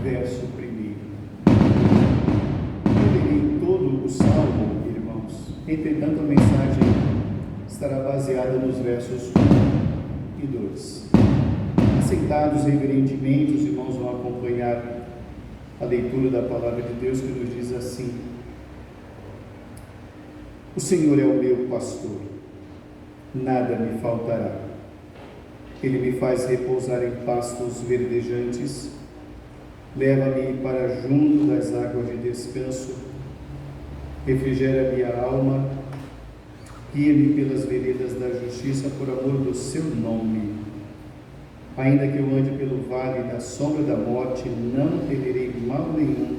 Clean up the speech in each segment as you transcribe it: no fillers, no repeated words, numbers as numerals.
verso 1. Eu li todo o Salmo, irmãos, entretanto a mensagem estará baseada nos versos 1 e 2. Assentados reverentemente, os irmãos vão acompanhar a leitura da palavra de Deus, que nos diz assim: O Senhor é o meu pastor, nada me faltará. Ele me faz repousar em pastos verdejantes, leva-me para junto das águas de descanso, refrigera minha alma, guia-me pelas veredas da justiça por amor do seu nome. Ainda que eu ande pelo vale da sombra da morte, não temerei mal nenhum,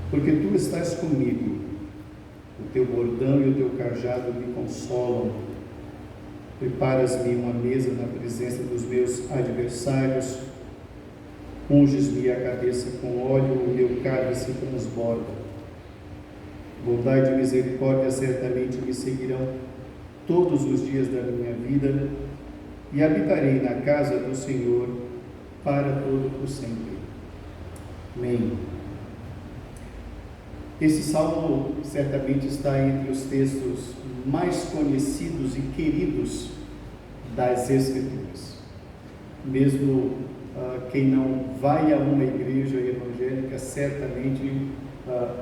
porque tu estás comigo. O teu bordão e o teu cajado me consolam. Preparas-me uma mesa na presença dos meus adversários. Unges-me a cabeça com óleo, o meu cálice transborda. Bondade e misericórdia certamente me seguirão todos os dias da minha vida, e habitarei na casa do Senhor para todo o sempre. Amém. Esse salmo certamente está entre os textos mais conhecidos e queridos das Escrituras. Mesmo quem não vai a uma igreja evangélica certamente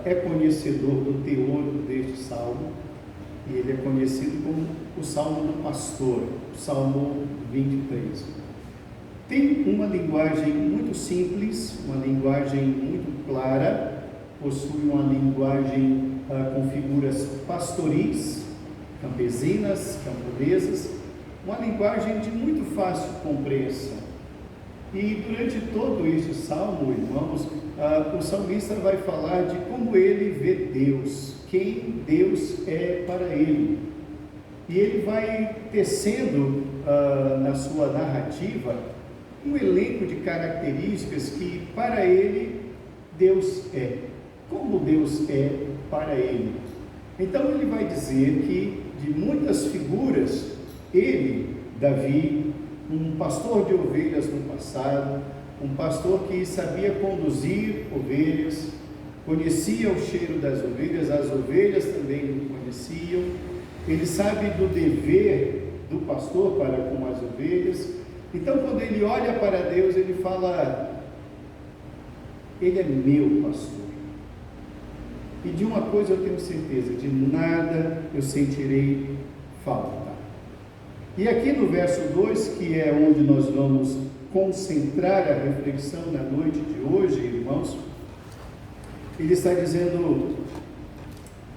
é conhecedor do teor deste salmo, e ele é conhecido como o Salmo do Pastor, o Salmo 23. Tem uma linguagem muito simples, uma linguagem muito clara, possui uma linguagem com figuras pastoris, campesinas, camponesas, uma linguagem de muito fácil compreensão. E durante todo este salmo, irmãos, o salmista vai falar de como ele vê Deus, quem Deus é para ele. E ele vai tecendo na sua narrativa um elenco de características que para ele Deus é, como Deus é para ele. Então ele vai dizer que de muitas figuras, ele, Davi, um pastor de ovelhas no passado, um pastor que sabia conduzir ovelhas, conhecia o cheiro das ovelhas, as ovelhas também o conheciam, ele sabe do dever do pastor para com as ovelhas. Então quando ele olha para Deus, ele fala: ele é meu pastor, e de uma coisa eu tenho certeza, de nada eu sentirei falta. E aqui no verso 2, que é onde nós vamos concentrar a reflexão na noite de hoje, irmãos, ele está dizendo: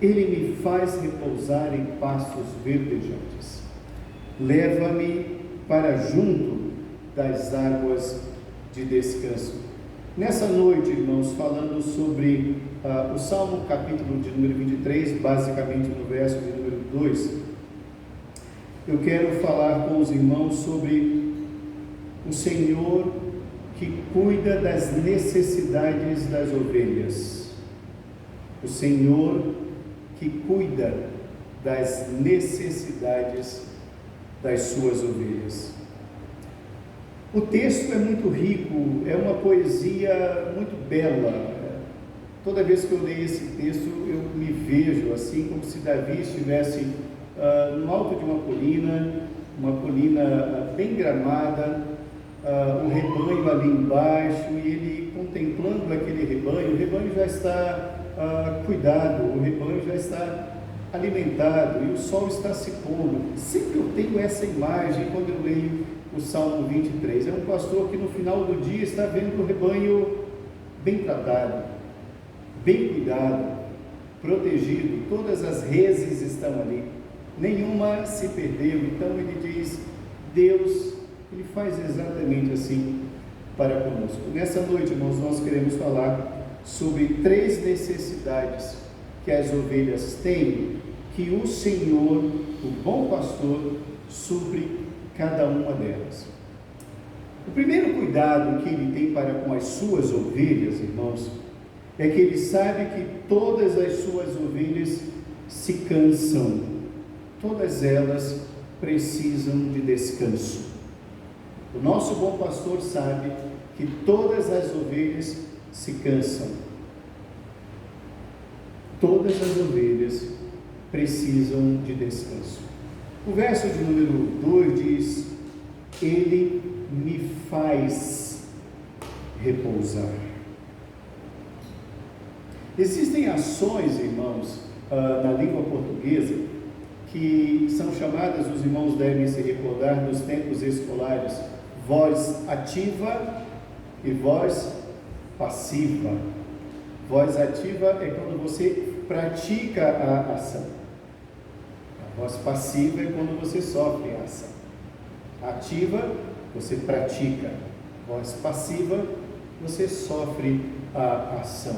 ele me faz repousar em pastos verdejantes, leva-me para junto das águas de descanso. Nessa noite, irmãos, falando sobre o Salmo capítulo de número 23, basicamente no verso de número 2, eu quero falar com os irmãos sobre o Senhor que cuida das necessidades das ovelhas. O Senhor que cuida das necessidades das suas ovelhas. O texto é muito rico, é uma poesia muito bela. Toda vez que eu leio esse texto, eu me vejo assim, como se Davi estivesse no alto de uma colina bem gramada, o rebanho ali embaixo, e ele contemplando aquele rebanho. O rebanho já está cuidado, o rebanho já está alimentado, e o sol está se pondo. Sempre eu tenho essa imagem quando eu leio o Salmo 23, é um pastor que no final do dia está vendo o rebanho bem tratado, bem cuidado, protegido, todas as reses estão ali, nenhuma se perdeu. Então ele diz: Deus, ele faz exatamente assim para conosco. Nessa noite, irmãos, nós queremos falar sobre 3 necessidades que as ovelhas têm, que o Senhor, o bom pastor, supre cada uma delas. O primeiro cuidado que ele tem para com as suas ovelhas, irmãos, é que ele sabe que todas as suas ovelhas se cansam, todas elas precisam de descanso. O nosso bom pastor sabe que todas as ovelhas se cansam. Todas as ovelhas precisam de descanso. O verso de número 2 diz: Ele me faz repousar. Existem ações, irmãos, na língua portuguesa, que são chamadas, os irmãos devem se recordar dos tempos escolares, voz ativa e voz passiva. Voz ativa é quando você pratica a ação. A voz passiva é quando você sofre a ação. Ativa, você pratica. Voz passiva, você sofre a ação.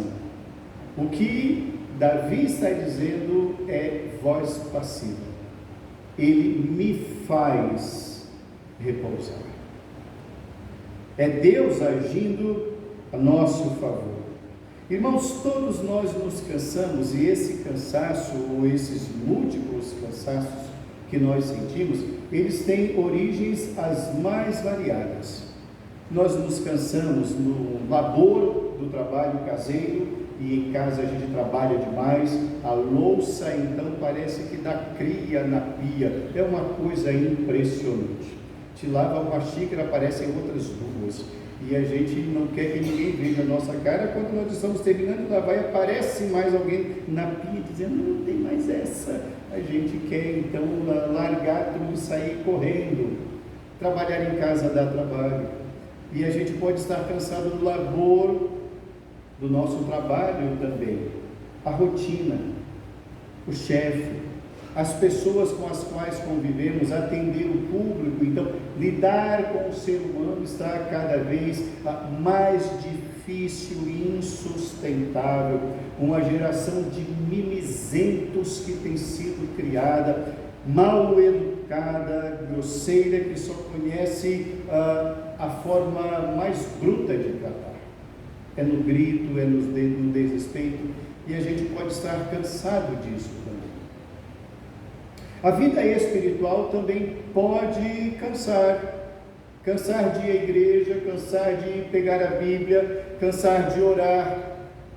O que Davi está dizendo é voz passiva. Ele me faz repousar. É Deus agindo a nosso favor. Irmãos, todos nós nos cansamos, e esse cansaço, ou esses múltiplos cansaços que nós sentimos, eles têm origens as mais variadas. Nós nos cansamos no labor do trabalho caseiro, e em casa a gente trabalha demais, a louça então parece que dá cria na pia, é uma coisa impressionante. Te lava uma xícara, aparecem outras duas, e a gente não quer que ninguém veja a nossa cara. Quando nós estamos terminando de lavar e aparece mais alguém na pia dizendo: não tem mais essa. A gente quer então largar tudo e sair correndo. Trabalhar em casa dá trabalho, e a gente pode estar cansado do labor do nosso trabalho também, a rotina, o chefe, as pessoas com as quais convivemos, atender o público. Então, lidar com o ser humano está cada vez mais difícil e insustentável. Uma geração de mimizentos que tem sido criada, mal educada, grosseira, que só conhece a forma mais bruta de tratar. É no grito, é no desrespeito, e a gente pode estar cansado disso também. A vida espiritual também pode cansar de ir à igreja, cansar de pegar a Bíblia, cansar de orar,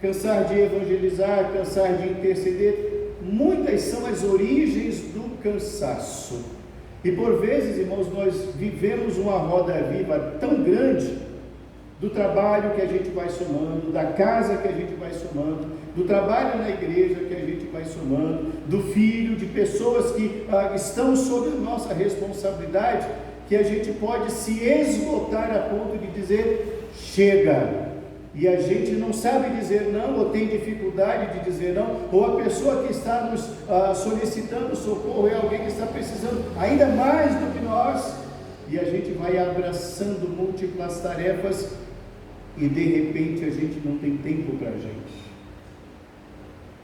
cansar de evangelizar, cansar de interceder. Muitas são as origens do cansaço, e por vezes, irmãos, nós vivemos uma roda viva tão grande, do trabalho que a gente vai somando, da casa que a gente vai somando, do trabalho na igreja que a gente vai somando, do filho, de pessoas que estão sob a nossa responsabilidade, que a gente pode se esgotar a ponto de dizer: chega. E a gente não sabe dizer não, ou tem dificuldade de dizer não, ou a pessoa que está nos solicitando socorro é alguém que está precisando ainda mais do que nós, e a gente vai abraçando múltiplas tarefas, e de repente a gente não tem tempo para a gente.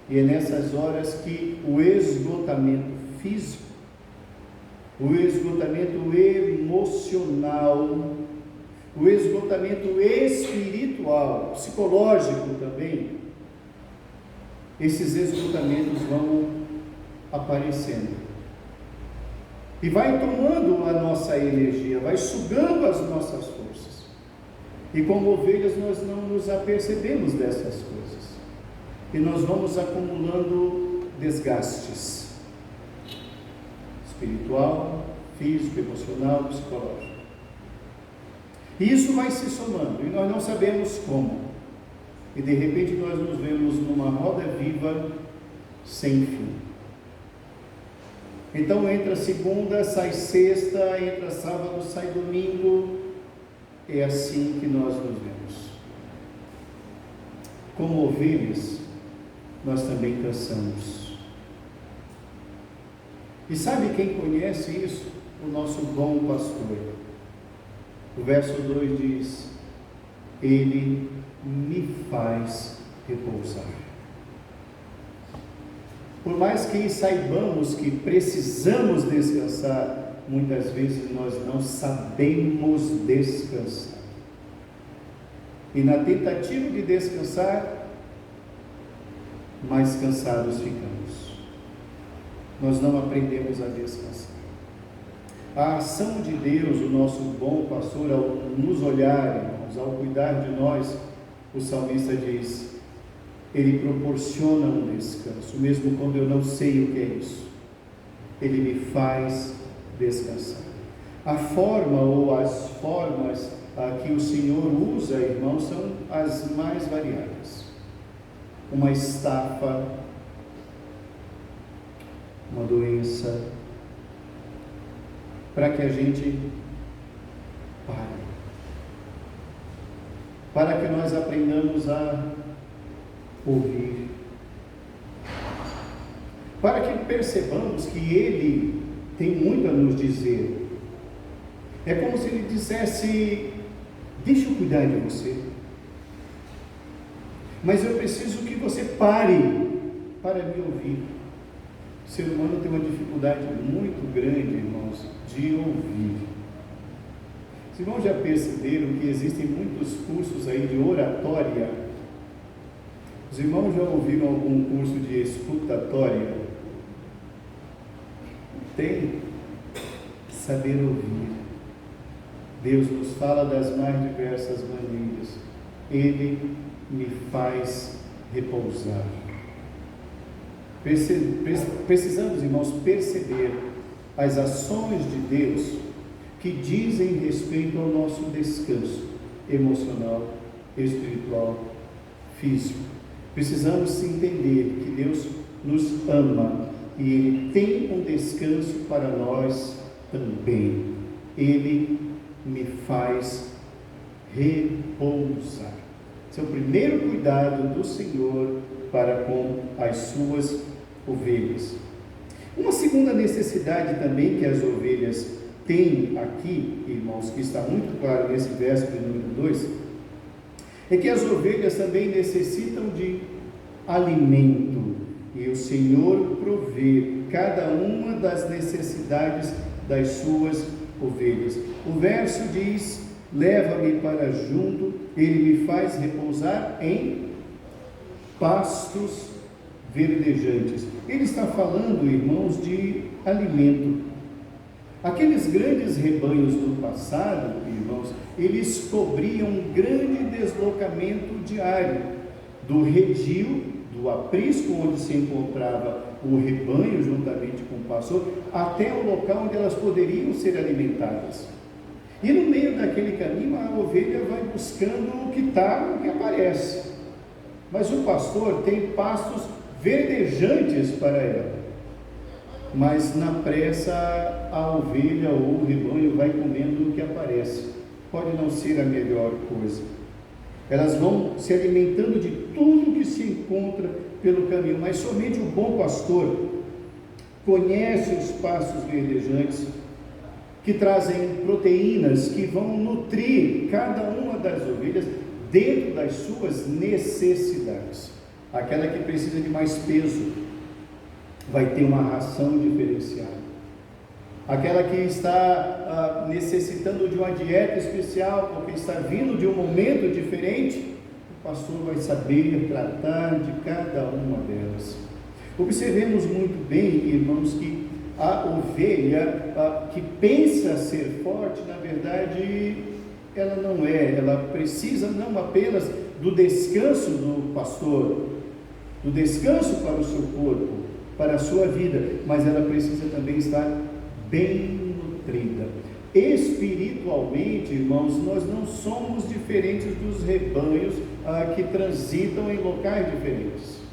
E é nessas horas que o esgotamento físico, o esgotamento emocional, o esgotamento espiritual, psicológico também, esses esgotamentos vão aparecendo. E vai tomando a nossa energia, vai sugando as nossas forças. E como ovelhas nós não nos apercebemos dessas coisas. E nós vamos acumulando desgastes espiritual, físico, emocional, psicológico. E isso vai se somando, e nós não sabemos como. E de repente nós nos vemos numa roda viva sem fim. Então entra segunda, sai sexta, entra sábado, sai domingo. É assim que nós nos vemos. Como ovelhas, nós também cansamos. E sabe quem conhece isso? O nosso bom pastor. O verso 2 diz: Ele me faz repousar. Por mais que saibamos que precisamos descansar, muitas vezes nós não sabemos descansar. E na tentativa de descansar, mais cansados ficamos. Nós não aprendemos a descansar. A ação de Deus, o nosso bom pastor, ao nos olhar, irmãos, ao cuidar de nós, o salmista diz: Ele proporciona um descanso, mesmo quando eu não sei o que é isso. Ele me faz descansar. A forma ou as formas que o Senhor usa, irmãos, são as mais variadas. Uma estafa, uma doença, para que a gente pare, para que nós aprendamos a ouvir, para que percebamos que Ele tem muito a nos dizer. É como se Ele dissesse: deixa eu cuidar de você, mas eu preciso que você pare para me ouvir. O ser humano tem uma dificuldade muito grande, irmãos, de ouvir. Os irmãos já perceberam que existem muitos cursos aí de oratória? Os irmãos já ouviram algum curso de escutatória? Tem. Saber ouvir. Deus nos fala das mais diversas maneiras. Ele me faz repousar. Precisamos, irmãos, perceber as ações de Deus que dizem respeito ao nosso descanso emocional, espiritual, físico. Precisamos entender que Deus nos ama e Ele tem um descanso para nós também. Ele me faz repousar. Esse é o primeiro cuidado do Senhor para com as suas ovelhas. Uma segunda necessidade também que as ovelhas têm aqui, irmãos, que está muito claro nesse verso de número 2, é que as ovelhas também necessitam de alimento, e o Senhor provê cada uma das necessidades das suas ovelhas. O verso diz: leva-me para junto, Ele me faz repousar em pastos verdejantes. Ele está falando, irmãos, de alimento. Aqueles grandes rebanhos do passado, irmãos, eles cobriam um grande deslocamento diário do redil, do aprisco onde se encontrava o rebanho juntamente com o pastor, até o local onde elas poderiam ser alimentadas. E no meio daquele caminho a ovelha vai buscando o que está, o que aparece. Mas o pastor tem pastos verdejantes para ela. Mas na pressa a ovelha ou o rebanho vai comendo o que aparece. Pode não ser a melhor coisa. Elas vão se alimentando de tudo que se encontra pelo caminho, mas somente o bom pastor conhece os pastos verdejantes que trazem proteínas que vão nutrir cada uma das ovelhas dentro das suas necessidades. Aquela que precisa de mais peso vai ter uma ração diferenciada. Aquela que está necessitando de uma dieta especial, porque está vindo de um momento diferente, o pastor vai saber tratar de cada uma delas. Observemos muito bem, irmãos, que a ovelha que pensa ser forte, na verdade, ela não é. Ela precisa não apenas do descanso do pastor, do descanso para o seu corpo, para a sua vida, mas ela precisa também estar bem nutrida. Espiritualmente, irmãos, nós não somos diferentes dos rebanhos que transitam em locais diferentes.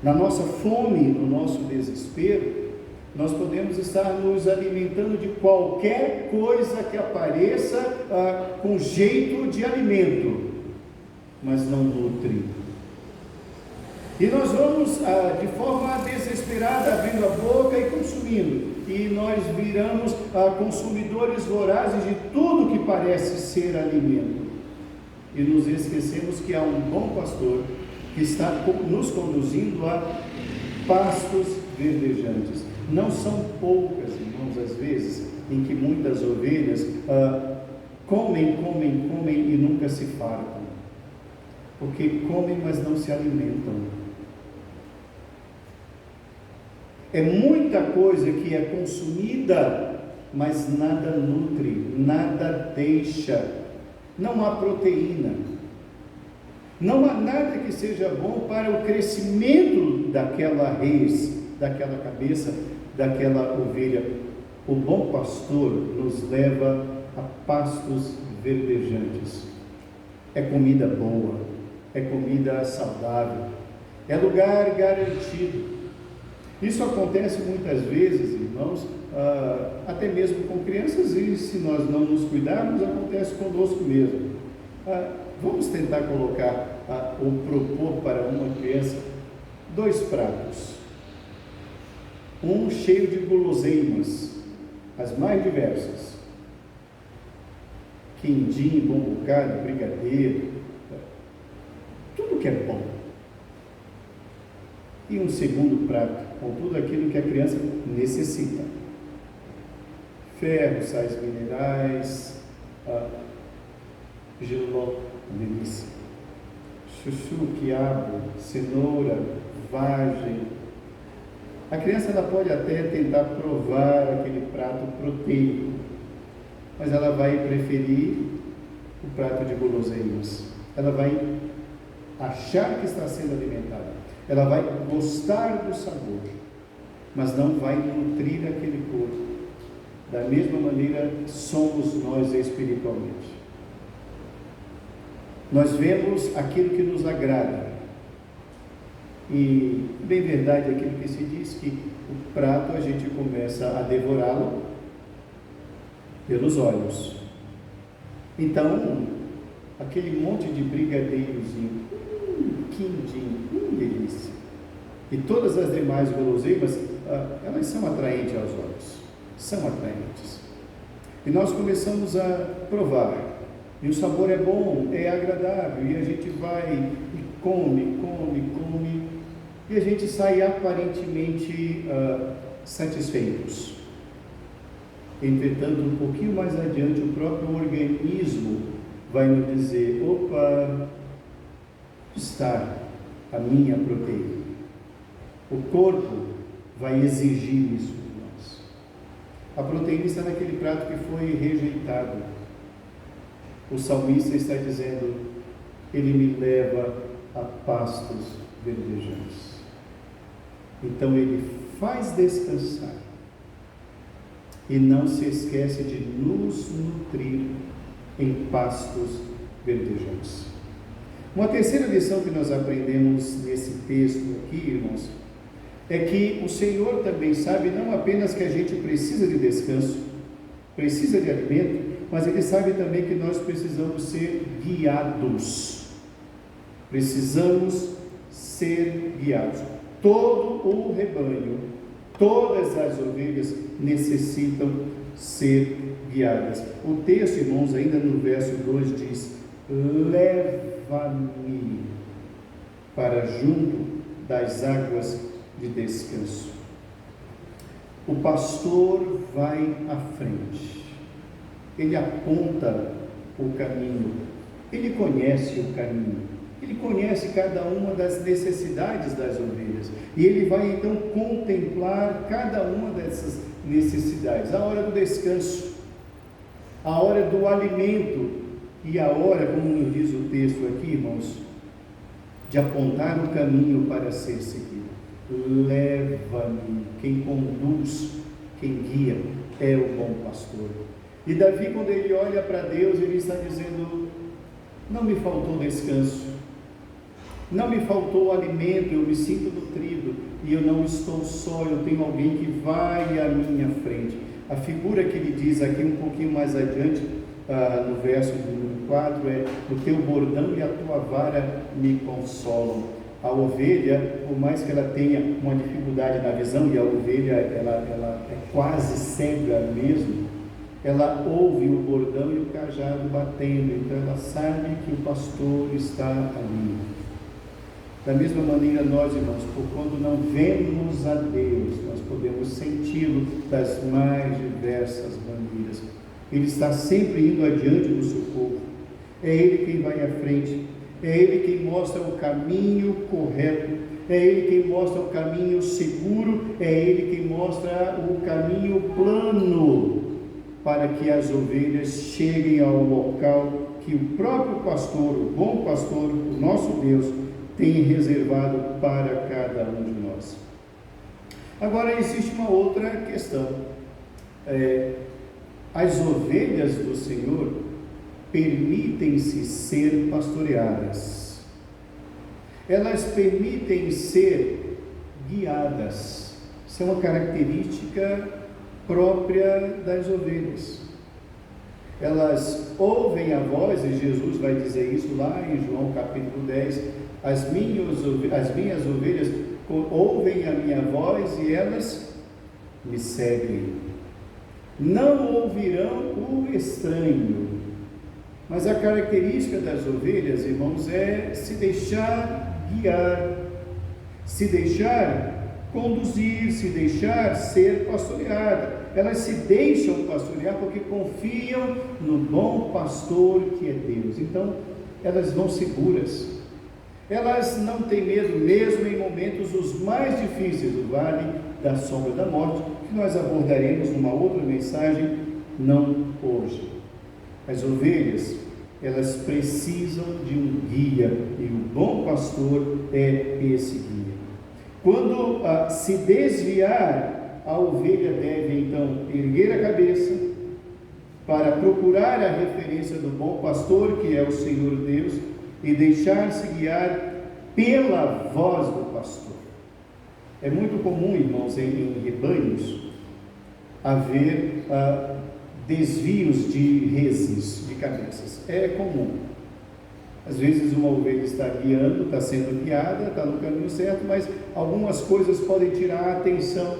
Na nossa fome, no nosso desespero, nós podemos estar nos alimentando de qualquer coisa que apareça com jeito de alimento, mas não nutre. E nós vamos de forma desesperada abrindo a boca e consumindo, e nós viramos consumidores vorazes de tudo que parece ser alimento, e nos esquecemos que há um bom pastor que está nos conduzindo a pastos verdejantes. Não são poucas, irmãos, às vezes, em que muitas ovelhas comem e nunca se fartam, porque comem, mas não se alimentam. É muita coisa que é consumida, mas nada nutre, nada deixa não há proteína, não há nada que seja bom para o crescimento daquela res, daquela cabeça, daquela ovelha. O bom pastor nos leva a pastos verdejantes. É comida boa, é comida saudável, é lugar garantido. Isso acontece muitas vezes, irmãos, até mesmo com crianças, e se nós não nos cuidarmos, acontece conosco mesmo. Vamos tentar colocar ou propor para uma criança 2 pratos. Um cheio de guloseimas, as mais diversas. Quindim, bom bocado, brigadeiro, tudo que é bom. E um segundo prato, com tudo aquilo que a criança necessita. Ferro, sais minerais, giló, delícia. Chuchu, quiabo, cenoura, vagem. A criança ela pode até tentar provar aquele prato proteico, mas ela vai preferir o prato de guloseimas. Ela vai achar que está sendo alimentada. Ela vai gostar do sabor, mas não vai nutrir aquele corpo. Da mesma maneira somos nós espiritualmente. Nós vemos aquilo que nos agrada. E, bem verdade, aquilo que se diz que o prato a gente começa a devorá-lo pelos olhos. Então, aquele monte de brigadeirozinho, quindim, delícia. E todas as demais guloseimas, elas são atraentes aos olhos. São atraentes. E nós começamos a provar. E o sabor é bom, é agradável. E a gente vai e come. E a gente sai aparentemente satisfeitos. Entretanto, um pouquinho mais adiante, o próprio organismo vai nos dizer: opa, está a minha proteína. O corpo vai exigir isso de nós. A proteína está naquele prato que foi rejeitado. O salmista está dizendo: ele me leva a pastos verdejantes. Então ele faz descansar e não se esquece de nos nutrir em pastos verdejantes. Uma terceira lição que nós aprendemos nesse texto aqui, irmãos, é que o Senhor também sabe não apenas que a gente precisa de descanso, precisa de alimento, mas Ele sabe também que nós precisamos ser guiados. Precisamos ser guiados. Todo o rebanho, todas as ovelhas necessitam ser guiadas. O texto, irmãos, ainda no verso 2 diz: leva-me para junto das águas de descanso. O pastor vai à frente, ele aponta o caminho, ele conhece o caminho, ele conhece cada uma das necessidades das ovelhas, e ele vai então contemplar cada uma dessas necessidades, a hora do descanso, a hora do alimento, e a hora, como nos diz o texto aqui, irmãos, de apontar o caminho para ser seguido. Leva-me, quem conduz, quem guia é o bom pastor. E Davi, quando ele olha para Deus, ele está dizendo: não me faltou descanso, não me faltou alimento, eu me sinto nutrido, e eu não estou só, eu tenho alguém que vai à minha frente. A figura que ele diz aqui um pouquinho mais adiante, no verso número 4, é: o teu bordão e a tua vara me consolam. A ovelha, por mais que ela tenha uma dificuldade na visão, e a ovelha ela é quase cega mesmo, ela ouve o bordão e o cajado batendo, então ela sabe que o pastor está ali. Da mesma maneira, nós, irmãos, por quando não vemos a Deus, nós podemos senti-lo das mais diversas maneiras. Ele está sempre indo adiante do socorro. É Ele quem vai à frente. É Ele quem mostra o caminho correto. É Ele quem mostra o caminho seguro. É Ele quem mostra o caminho plano para que as ovelhas cheguem ao local que o próprio pastor, o bom pastor, o nosso Deus, tem reservado para cada um de nós. Agora, existe uma outra questão. As ovelhas do Senhor permitem-se ser pastoreadas. Elas permitem ser guiadas. Isso é uma característica própria das ovelhas. Elas ouvem a voz, e Jesus vai dizer isso lá em João capítulo 10, as minhas ovelhas ouvem a minha voz e elas me seguem. Não ouvirão o estranho. Mas a característica das ovelhas, irmãos, é se deixar guiar, se deixar conduzir, se deixar ser pastoreada. Elas se deixam pastorear porque confiam no bom pastor que é Deus. Então, elas vão seguras. Elas não têm medo, mesmo em momentos os mais difíceis, do vale da sombra da morte, que nós abordaremos numa outra mensagem, não hoje. As ovelhas, elas precisam de um guia, e o bom pastor é esse guia. Quando se desviar, a ovelha deve então erguer a cabeça para procurar a referência do bom pastor, que é o Senhor Deus, e deixar-se guiar pela voz do pastor. É muito comum, irmãos, em rebanhos, haver desvios de reses, de cabeças. É comum. Às vezes uma ovelha está guiando, está sendo guiada, está no caminho certo, mas algumas coisas podem tirar a atenção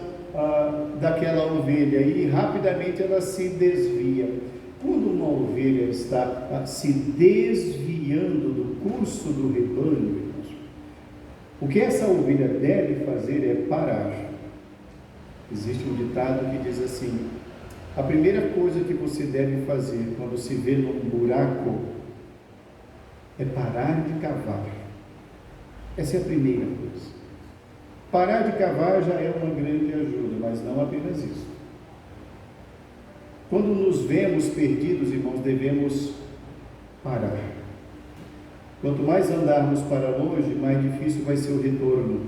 daquela ovelha e rapidamente ela se desvia. Quando uma ovelha está se desviando do curso do rebanho, irmãos, o que essa ovelha deve fazer é parar. Existe um ditado que diz assim: a primeira coisa que você deve fazer quando se vê num buraco é parar de cavar. Essa é a primeira coisa. Parar de cavar já é uma grande ajuda, mas não apenas isso. Quando nos vemos perdidos, irmãos, devemos parar. Quanto mais andarmos para longe, mais difícil vai ser o retorno.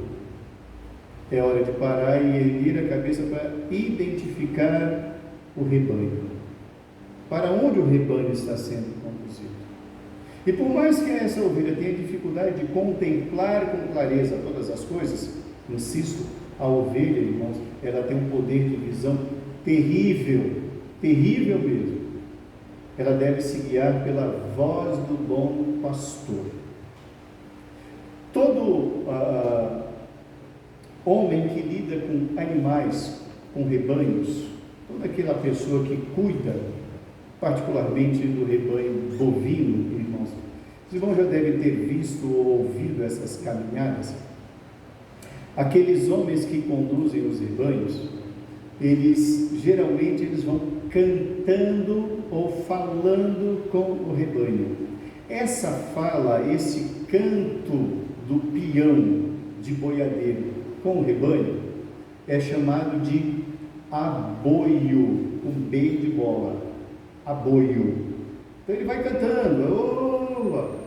É hora de parar e erguer a cabeça para identificar o rebanho. Para onde o rebanho está sendo conduzido? E por mais que essa ovelha tenha dificuldade de contemplar com clareza todas as coisas, insisto, a ovelha, irmãos, ela tem um poder de visão terrível, terrível mesmo. Ela deve se guiar pela voz do bom pastor. Todo homem que lida com animais, com rebanhos, toda aquela pessoa que cuida, particularmente do rebanho bovino, irmãos, os irmãos já devem ter visto ou ouvido essas caminhadas. Aqueles homens que conduzem os rebanhos, geralmente vão cantando ou falando com o rebanho. Essa fala, esse canto do peão de boiadeiro com o rebanho é chamado de aboio, com B de bola, aboio. Então ele vai cantando,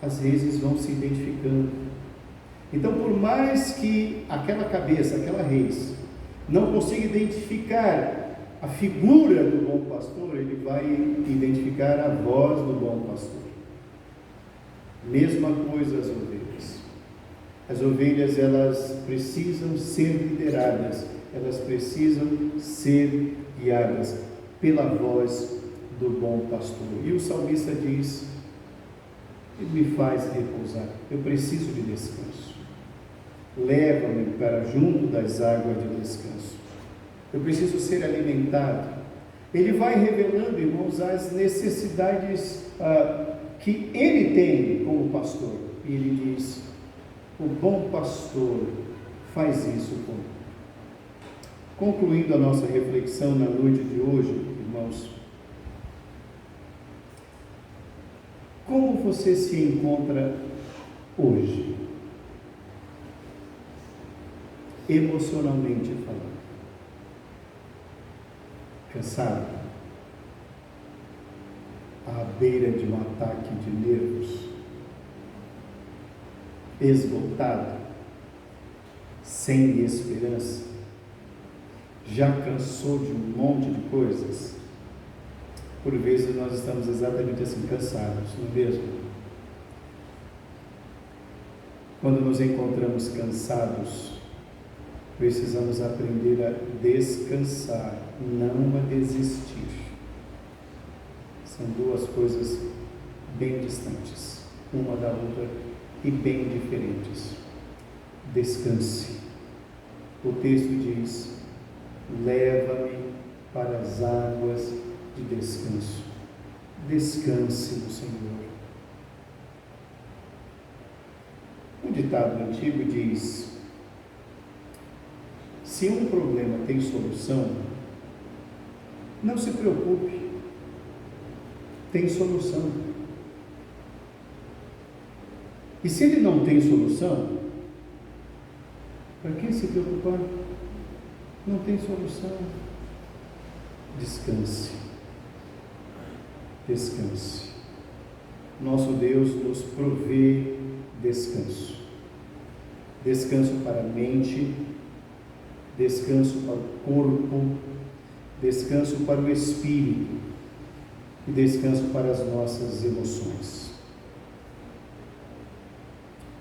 às vezes vão se identificando. Então, por mais que aquela cabeça, aquela reis, não consiga identificar a figura do bom pastor, ele vai identificar a voz do bom pastor. Mesma coisa as ovelhas. As ovelhas, elas precisam ser lideradas, elas precisam ser guiadas pela voz do bom pastor. E o salmista diz: ele me faz repousar, eu preciso de descanso. Leva-me para junto das águas de descanso. Eu preciso ser alimentado. Ele vai revelando, irmãos, as necessidades que ele tem como pastor. E ele diz: o bom pastor faz isso comigo. Concluindo a nossa reflexão na noite de hoje, irmãos, como você se encontra hoje? Emocionalmente falando. Cansado? à beira de um ataque de nervos, esgotado, sem esperança, já cansou de um monte de coisas? Por vezes nós estamos exatamente assim, cansados, não é mesmo? Quando nos encontramos cansados, precisamos aprender a descansar, não a desistir. São duas coisas bem distantes, uma da outra e bem diferentes. Descanse. O texto diz: leva-me para as águas de descanso. Descanse no Senhor. Um ditado antigo diz: se um problema tem solução, não se preocupe, tem solução. E se ele não tem solução, para que se preocupar? Não tem solução. Descanse. Descanse. Nosso Deus nos provê descanso. Descanso para a mente, descanso para o corpo, descanso para o espírito e descanso para as nossas emoções.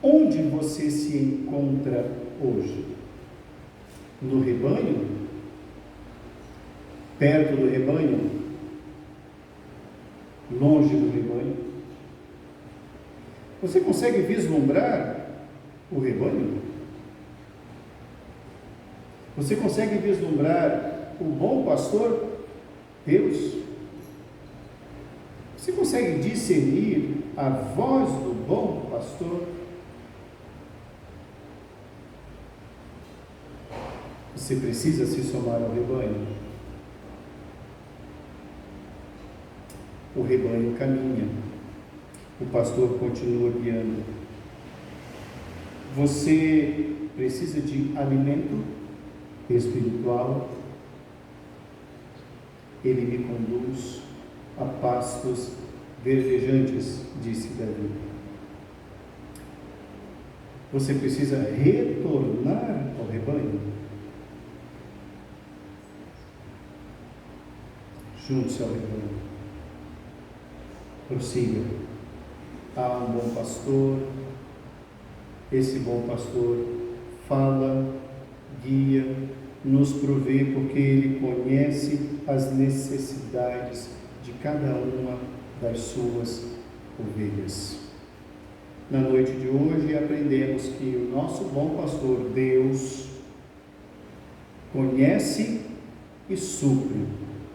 Onde você se encontra hoje? No rebanho? Perto do rebanho? Longe do rebanho? Você consegue vislumbrar o rebanho? Você consegue vislumbrar o bom pastor, Deus? Você consegue discernir a voz do bom pastor? Você precisa se somar ao rebanho. O rebanho caminha, o pastor continua guiando. Você precisa de alimento espiritual. Ele me conduz a pastos verdejantes, disse Davi. Você precisa retornar ao rebanho. Junte-se ao rebanho. Prossiga. Há um bom pastor. Esse bom pastor fala, guia, nos provê, porque ele conhece as necessidades de cada uma das suas ovelhas. Na noite de hoje aprendemos que o nosso bom pastor, Deus, conhece e supre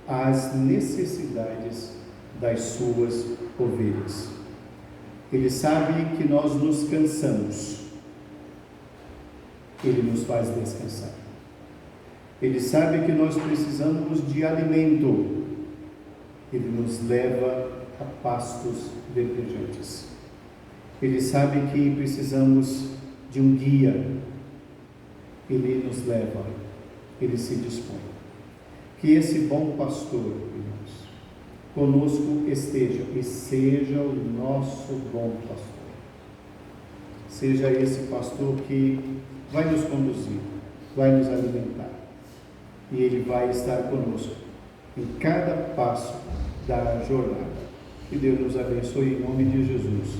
as necessidades das suas ovelhas. Ele sabe que nós nos cansamos. Ele nos faz descansar. Ele sabe que nós precisamos de alimento. Ele nos leva a pastos verdejantes. Ele sabe que precisamos de um guia. Ele nos leva. Ele se dispõe. Que esse bom pastor, irmãos, conosco esteja e seja o nosso bom pastor. Seja esse pastor que vai nos conduzir, vai nos alimentar. E ele vai estar conosco em cada passo da jornada. Que Deus nos abençoe em nome de Jesus.